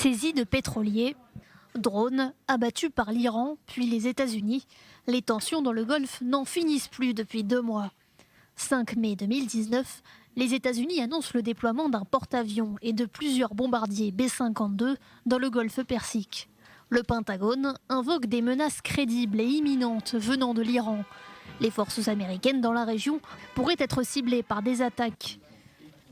Saisie de pétroliers, drones abattus par l'Iran puis les États-Unis, les tensions dans le Golfe n'en finissent plus depuis 2 mois. 5 mai 2019, les États-Unis annoncent le déploiement d'un porte-avions et de plusieurs bombardiers B-52 dans le Golfe Persique. Le Pentagone invoque des menaces crédibles et imminentes venant de l'Iran. Les forces américaines dans la région pourraient être ciblées par des attaques.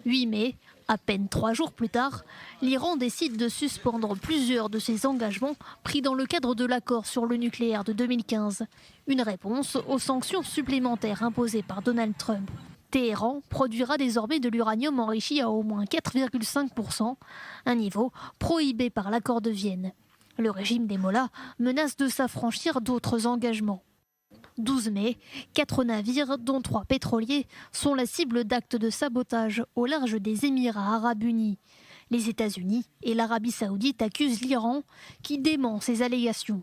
8 mai, à peine 3 jours plus tard, l'Iran décide de suspendre plusieurs de ses engagements pris dans le cadre de l'accord sur le nucléaire de 2015. Une réponse aux sanctions supplémentaires imposées par Donald Trump. Téhéran produira désormais de l'uranium enrichi à au moins 4,5%, un niveau prohibé par l'accord de Vienne. Le régime des Mollahs menace de s'affranchir d'autres engagements. 12 mai, 4 navires, dont 3 pétroliers, sont la cible d'actes de sabotage au large des Émirats arabes unis. Les États-Unis et l'Arabie saoudite accusent l'Iran qui dément ces allégations.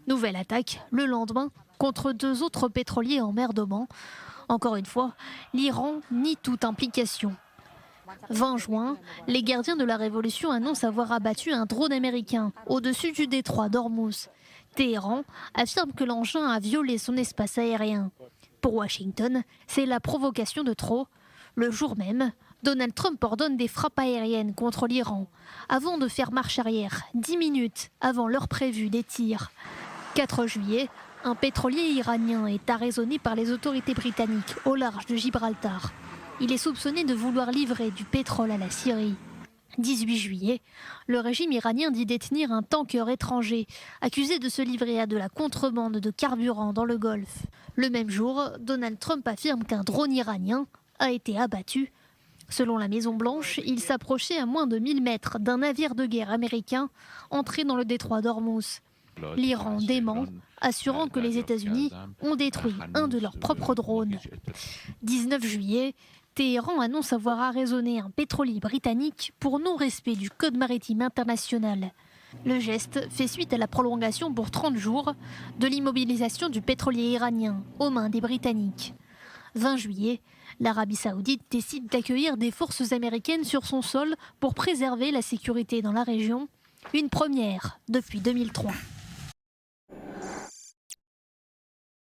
Nouvelle attaque le lendemain contre 2 autres pétroliers en mer d'Oman. Encore une fois, l'Iran nie toute implication. 20 juin, les gardiens de la révolution annoncent avoir abattu un drone américain au-dessus du détroit d'Ormuz. Téhéran affirme que l'engin a violé son espace aérien. Pour Washington, c'est la provocation de trop. Le jour même, Donald Trump ordonne des frappes aériennes contre l'Iran, avant de faire marche arrière 10 minutes avant l'heure prévue des tirs. 4 juillet, un pétrolier iranien est arraisonné par les autorités britanniques au large de Gibraltar. Il est soupçonné de vouloir livrer du pétrole à la Syrie. 18 juillet, le régime iranien dit détenir un tanker étranger, accusé de se livrer à de la contrebande de carburant dans le Golfe. Le même jour, Donald Trump affirme qu'un drone iranien a été abattu. Selon la Maison-Blanche, il s'approchait à moins de 1000 mètres d'un navire de guerre américain entré dans le détroit d'Ormuz. L'Iran dément, assurant que les États-Unis ont détruit un de leurs propres drones. 19 juillet, Téhéran annonce avoir arraisonné un pétrolier britannique pour non-respect du Code maritime international. Le geste fait suite à la prolongation pour 30 jours de l'immobilisation du pétrolier iranien aux mains des Britanniques. 20 juillet, l'Arabie saoudite décide d'accueillir des forces américaines sur son sol pour préserver la sécurité dans la région, une première depuis 2003.